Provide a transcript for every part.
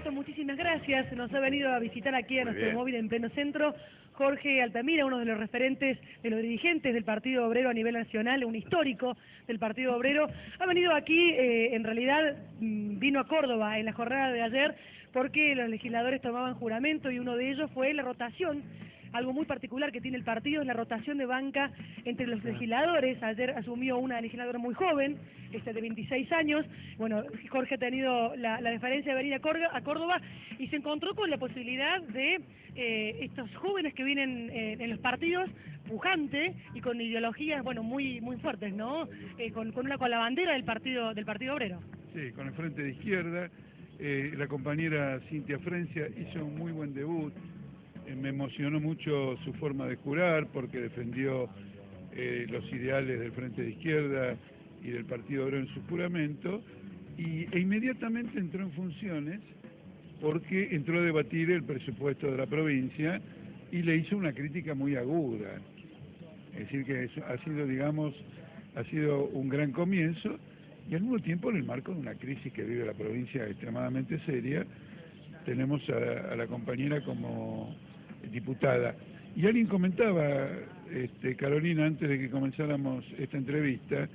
Lagarto, muchísimas gracias. Nos ha venido a visitar aquí a nuestro móvil en pleno centro Jorge Altamira, uno de los referentes, de los dirigentes del Partido Obrero a nivel nacional, un histórico del Partido Obrero. Ha venido aquí, en realidad vino a Córdoba en la jornada de ayer porque los legisladores tomaban juramento y uno de ellos fue la rotación. Algo muy particular que tiene el partido es la rotación de banca entre los legisladores. Ayer asumió una legisladora muy joven, de 26 años. Bueno, Jorge ha tenido la deferencia de venir a Córdoba y se encontró con la posibilidad de estos jóvenes que vienen en los partidos, pujante y con ideologías, bueno, muy fuertes, ¿no? Con la bandera del partido Obrero. Sí, con el Frente de Izquierda. La compañera Cintia Frencia hizo un muy buen debut. Me emocionó mucho su forma de jurar porque defendió los ideales del Frente de Izquierda y del Partido Obrero en su juramento e inmediatamente entró en funciones porque entró a debatir el presupuesto de la provincia y le hizo una crítica muy aguda. Es decir que eso ha sido, digamos, un gran comienzo y al mismo tiempo en el marco de una crisis que vive la provincia extremadamente seria, tenemos a la compañera como diputada. Y alguien comentaba, Carolina, antes de que comenzáramos esta entrevista,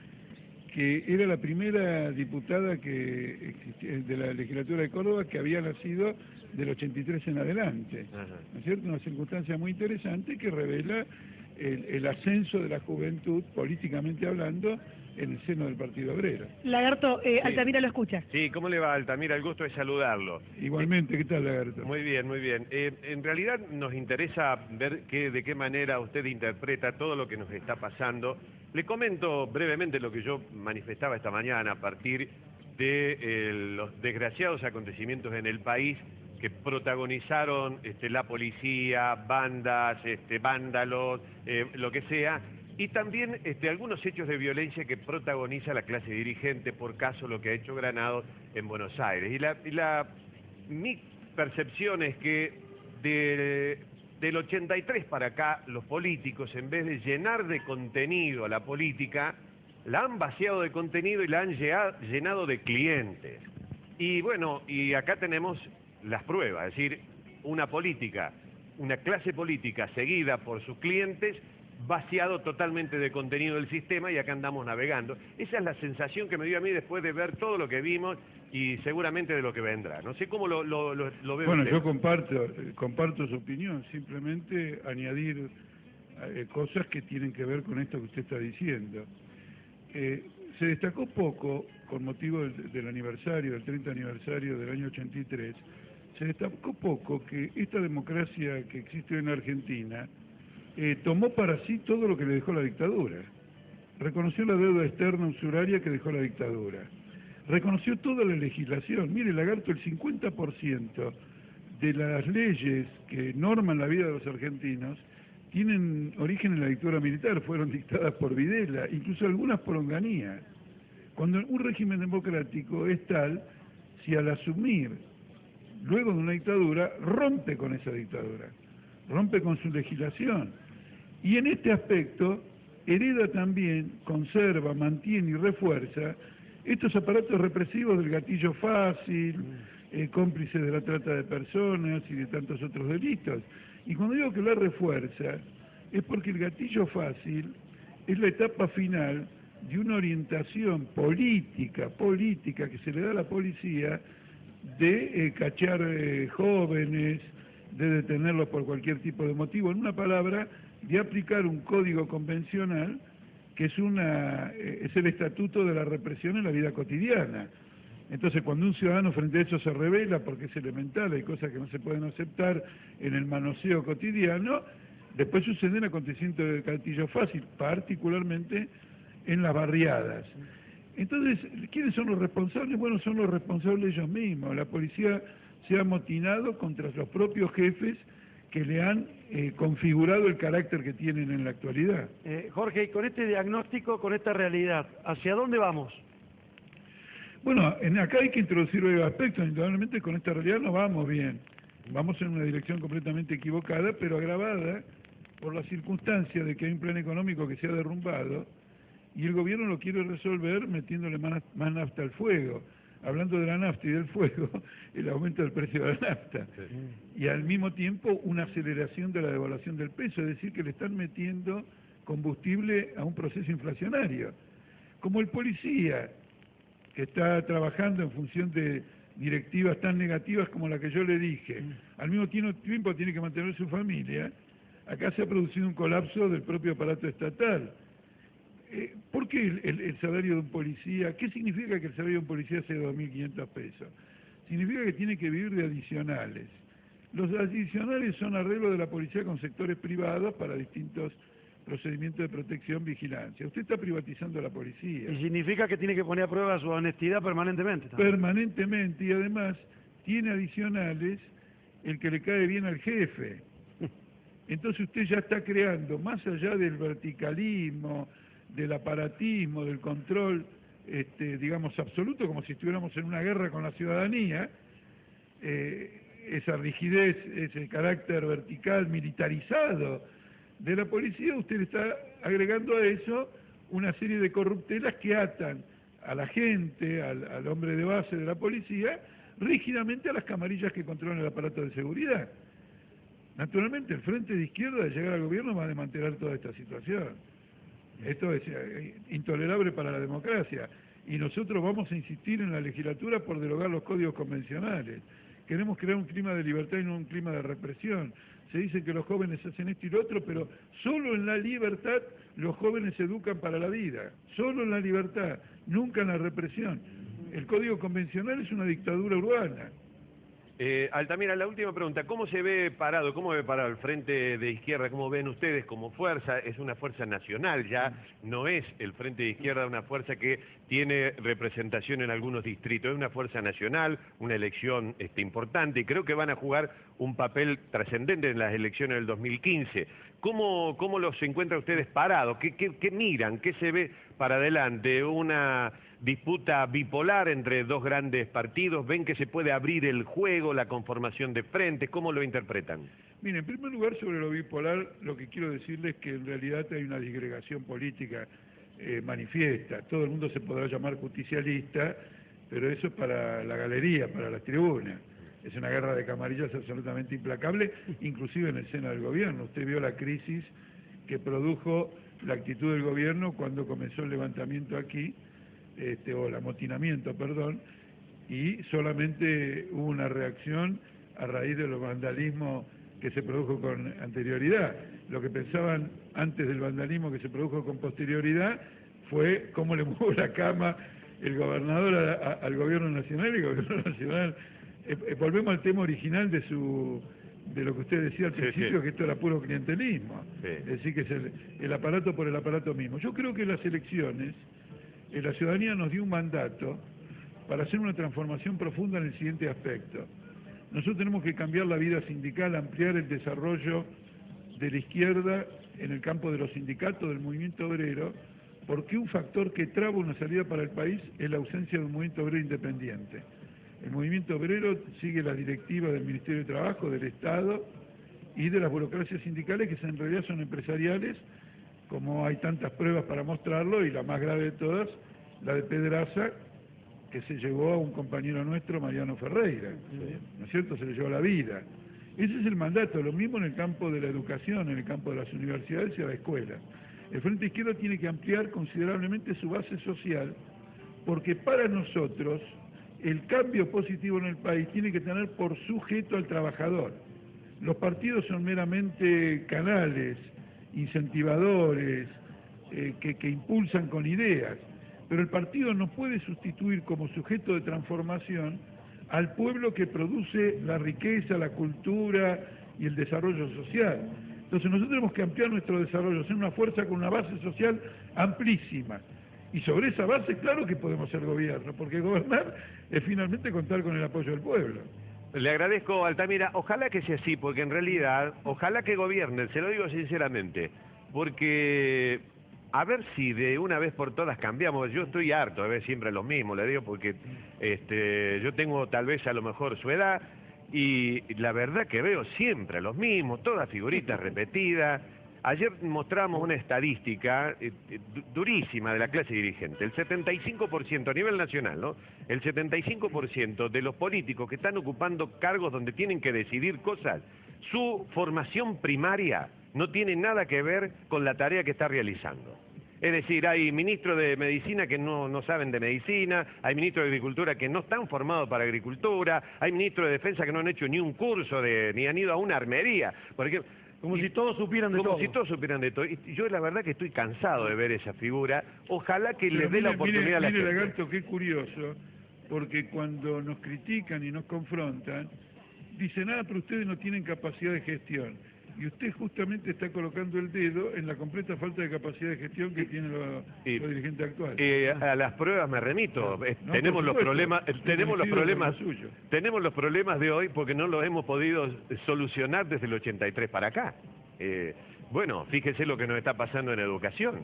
que era la primera diputada que de la legislatura de Córdoba que había nacido del 83 en adelante. ¿No es cierto? Una circunstancia muy interesante que revela el ascenso de la juventud, políticamente hablando, en el seno del Partido Obrero. Lagarto, sí. Altamira lo escucha. Sí, ¿cómo le va, Altamira? El gusto de saludarlo. Igualmente, ¿qué tal, Lagarto? Muy bien, muy bien. En realidad nos interesa ver de qué manera usted interpreta todo lo que nos está pasando. Le comento brevemente lo que yo manifestaba esta mañana a partir de los desgraciados acontecimientos en el país que protagonizaron la policía, bandas, vándalos, lo que sea, y también algunos hechos de violencia que protagoniza la clase dirigente, por caso lo que ha hecho Granados en Buenos Aires. Mi percepción es que del 83 para acá, los políticos, en vez de llenar de contenido a la política, la han vaciado de contenido y la han llenado de clientes. Y bueno, y acá tenemos las pruebas, es decir, una clase política seguida por sus clientes, vaciado totalmente de contenido del sistema, y acá andamos navegando. Esa es la sensación que me dio a mí después de ver todo lo que vimos y seguramente de lo que vendrá. No sé cómo lo veo. Bueno, usted. yo comparto su opinión, simplemente añadir cosas que tienen que ver con esto que usted está diciendo. Se destacó poco, con motivo del aniversario, del 30 aniversario del año 83, se destacó poco que esta democracia que existe en Argentina tomó para sí todo lo que le dejó la dictadura. Reconoció la deuda externa usuraria que dejó la dictadura. Reconoció toda la legislación. Mire, Lagarto, el 50% de las leyes que norman la vida de los argentinos tienen origen en la dictadura militar, fueron dictadas por Videla, incluso algunas por Onganía. Cuando un régimen democrático es tal, si al asumir luego de una dictadura, rompe con esa dictadura, rompe con su legislación. Y en este aspecto, hereda también, conserva, mantiene y refuerza estos aparatos represivos del gatillo fácil, cómplice de la trata de personas y de tantos otros delitos. Y cuando digo que la refuerza, es porque el gatillo fácil es la etapa final de una orientación política que se le da a la policía de cachar jóvenes, de detenerlos por cualquier tipo de motivo, en una palabra, de aplicar un código convencional que es el estatuto de la represión en la vida cotidiana. Entonces, cuando un ciudadano frente a eso se revela, porque es elemental, hay cosas que no se pueden aceptar en el manoseo cotidiano, después suceden acontecimientos de gatillo fácil, particularmente en las barriadas. Entonces, ¿quiénes son los responsables? Bueno, son los responsables ellos mismos. La policía se ha amotinado contra los propios jefes que le han configurado el carácter que tienen en la actualidad. Jorge, y con este diagnóstico, con esta realidad, ¿hacia dónde vamos? Bueno, acá hay que introducir varios aspectos. Indudablemente con esta realidad no vamos bien. Vamos en una dirección completamente equivocada, pero agravada por la circunstancia de que hay un plan económico que se ha derrumbado y el gobierno lo quiere resolver metiéndole más nafta al fuego. hablando de la nafta y del fuego, el aumento del precio de la nafta. Y al mismo tiempo una aceleración de la devaluación del peso, es decir, que le están metiendo combustible a un proceso inflacionario. Como el policía, que está trabajando en función de directivas tan negativas como la que yo le dije, al mismo tiempo tiene que mantener su familia, acá se ha producido un colapso del propio aparato estatal. ¿Por qué el salario de un policía? ¿Qué significa que el salario de un policía sea 2.500 pesos? Significa que tiene que vivir de adicionales. Los adicionales son arreglos de la policía con sectores privados para distintos procedimientos de protección, vigilancia. Usted está privatizando la policía. Y significa que tiene que poner a prueba su honestidad permanentemente. ¿También? Permanentemente, y además tiene adicionales el que le cae bien al jefe. Entonces usted ya está creando, más allá del verticalismo, del aparatismo, del control, digamos, absoluto, como si estuviéramos en una guerra con la ciudadanía, esa rigidez, ese carácter vertical, militarizado de la policía, usted está agregando a eso una serie de corruptelas que atan a la gente, al hombre de base de la policía, rígidamente a las camarillas que controlan el aparato de seguridad. Naturalmente, el Frente de Izquierda, de llegar al gobierno, va a desmantelar toda esta situación. Esto es intolerable para la democracia. Y nosotros vamos a insistir en la legislatura por derogar los códigos convencionales. Queremos crear un clima de libertad y no un clima de represión. Se dice que los jóvenes hacen esto y lo otro, pero solo en la libertad los jóvenes se educan para la vida. Solo en la libertad, nunca en la represión. El código convencional es una dictadura urbana. Altamira, la última pregunta, ¿cómo se ve parado, cómo ve parado el Frente de Izquierda? ¿Cómo ven ustedes como fuerza? Es una fuerza nacional ya, no es el Frente de Izquierda una fuerza que tiene representación en algunos distritos, es una fuerza nacional, una elección importante, y creo que van a jugar un papel trascendente en las elecciones del 2015. ¿Cómo los encuentra ustedes parados? ¿Qué miran? ¿Qué se ve para adelante? ¿Una disputa bipolar entre dos grandes partidos? ¿Ven que se puede abrir el juego, la conformación de frentes? ¿Cómo lo interpretan? Mire, en primer lugar, sobre lo bipolar, lo que quiero decirles es que en realidad hay una disgregación política manifiesta. Todo el mundo se podrá llamar justicialista, pero eso es para la galería, para las tribunas. Es una guerra de camarillas absolutamente implacable, inclusive en el seno del gobierno. Usted vio la crisis que produjo la actitud del gobierno cuando comenzó el levantamiento aquí, o el amotinamiento, perdón, y solamente hubo una reacción a raíz de los vandalismos que se produjo con anterioridad. Lo que pensaban antes del vandalismo que se produjo con posterioridad fue cómo le movió la cama el gobernador al gobierno nacional, y el gobierno nacional... volvemos al tema original de lo que usted decía al principio, que esto era puro clientelismo. Es decir, que es el aparato por el aparato mismo. Yo creo que las elecciones, la ciudadanía nos dio un mandato para hacer una transformación profunda en el siguiente aspecto. Nosotros tenemos que cambiar la vida sindical, ampliar el desarrollo de la izquierda en el campo de los sindicatos, del movimiento obrero, porque un factor que traba una salida para el país es la ausencia de un movimiento obrero independiente. El movimiento obrero sigue las directivas del Ministerio de Trabajo, del Estado y de las burocracias sindicales, que en realidad son empresariales, como hay tantas pruebas para mostrarlo, y la más grave de todas, la de Pedraza, que se llevó a un compañero nuestro, Mariano Ferreira, ¿no es cierto? Se le llevó la vida. Ese es el mandato, lo mismo en el campo de la educación, en el campo de las universidades y a la escuela. El Frente Izquierdo tiene que ampliar considerablemente su base social, porque para nosotros el cambio positivo en el país tiene que tener por sujeto al trabajador. Los partidos son meramente canales, incentivadores, que impulsan con ideas, pero el partido no puede sustituir como sujeto de transformación al pueblo que produce la riqueza, la cultura y el desarrollo social. Entonces nosotros tenemos que ampliar nuestro desarrollo, ser una fuerza con una base social amplísima. Y sobre esa base, claro que podemos ser gobierno, porque gobernar es finalmente contar con el apoyo del pueblo. Le agradezco, Altamira. Ojalá que sea así, porque en realidad, ojalá que gobiernen, se lo digo sinceramente, porque a ver si de una vez por todas cambiamos. Yo estoy harto de ver siempre lo mismo, le digo, porque yo tengo tal vez a lo mejor su edad, y la verdad que veo siempre los mismos, todas figuritas repetidas. Ayer mostrábamos una estadística durísima de la clase dirigente. El 75% a nivel nacional, ¿no? El 75% de los políticos que están ocupando cargos donde tienen que decidir cosas, su formación primaria no tiene nada que ver con la tarea que está realizando. Es decir, hay ministros de medicina que no saben de medicina, hay ministros de agricultura que no están formados para agricultura, hay ministros de defensa que no han hecho ni un curso, ni han ido a una armería. Por ejemplo, Como si todos supieran de todo. Como si todos supieran de todo. Y yo la verdad que estoy cansado de ver esa figura. Ojalá que les dé la oportunidad a la gente. Mire, Lagarto, qué curioso, porque cuando nos critican y nos confrontan, dicen, pero ustedes no tienen capacidad de gestión. Y usted justamente está colocando el dedo en la completa falta de capacidad de gestión que tienen los dirigentes actuales. A las pruebas me remito. No, tenemos los problemas, suyo. tenemos los problemas de hoy porque no los hemos podido solucionar desde el 83 para acá. Bueno, fíjese lo que nos está pasando en educación.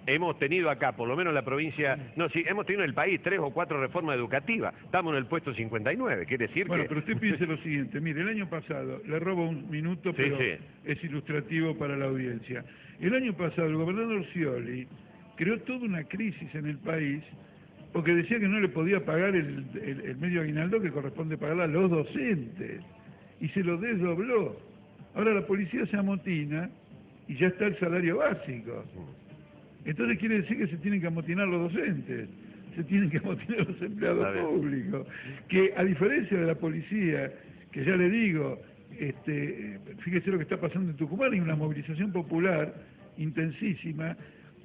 Hemos tenido acá, por lo menos en la provincia, hemos tenido en el país 3 o 4 reformas educativas. Estamos en el puesto 59, quiere decir Bueno, pero usted piense lo siguiente, mire, el año pasado, le robo un minuto, pero es ilustrativo para la audiencia. El año pasado el gobernador Scioli creó toda una crisis en el país porque decía que no le podía pagar el medio aguinaldo que corresponde pagarle a los docentes, y se lo desdobló. Ahora la policía se amotina y ya está el salario básico. Entonces quiere decir que se tienen que amotinar los docentes, se tienen que amotinar los empleados públicos, que a diferencia de la policía, que ya le digo, fíjese lo que está pasando en Tucumán, hay una movilización popular intensísima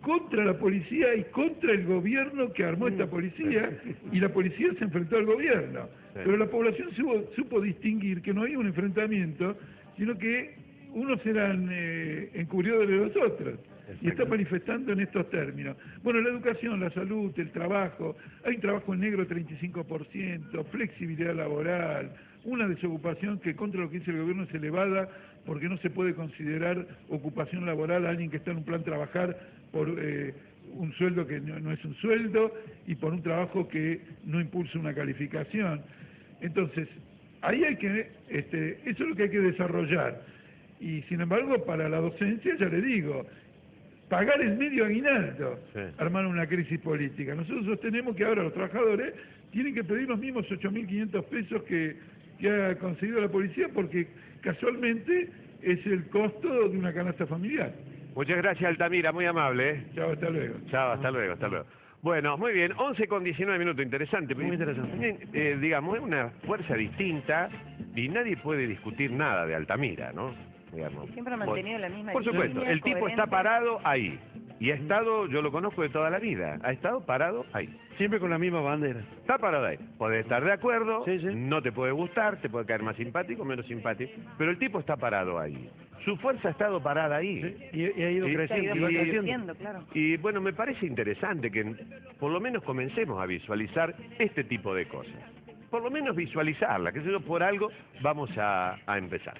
contra la policía y contra el gobierno que armó esta policía, y la policía se enfrentó al gobierno. Pero la población supo distinguir que no había un enfrentamiento, sino que unos eran encubridores de los otros. Y está manifestando en estos términos. Bueno, la educación, la salud, el trabajo, hay un trabajo en negro 35%, flexibilidad laboral, una desocupación que contra lo que dice el gobierno es elevada porque no se puede considerar ocupación laboral a alguien que está en un plan trabajar por un sueldo que no es un sueldo y por un trabajo que no impulsa una calificación. Entonces, ahí hay que, eso es lo que hay que desarrollar. Y sin embargo, para la docencia, ya le digo, pagar el medio aguinaldo, armar una crisis política. Nosotros sostenemos que ahora los trabajadores tienen que pedir los mismos 8.500 pesos que ha conseguido la policía porque casualmente es el costo de una canasta familiar. Muchas gracias, Altamira, muy amable. Chao, hasta luego. Chao, hasta luego, hasta luego. Bueno, muy bien, 11:19, interesante. Muy interesante. Digamos, es una fuerza distinta y nadie puede discutir nada de Altamira, ¿no? Digamos. Siempre ha mantenido la misma Por supuesto, línea, el tipo coherente. está parado ahí. Y ha estado, yo lo conozco de toda la vida, ha estado parado ahí. Siempre con la misma bandera. Está parado ahí. Podés estar de acuerdo, Sí. no te puede gustar, te puede caer más simpático, menos simpático, pero el tipo está parado ahí. Su fuerza ha estado parada ahí. Sí, y ha ido Y- creciendo, Se y va ha ido creciendo. creciendo, claro. Y bueno, me parece interesante que por lo menos comencemos a visualizar este tipo de cosas. Por lo menos visualizarla, que si no por algo vamos a empezar.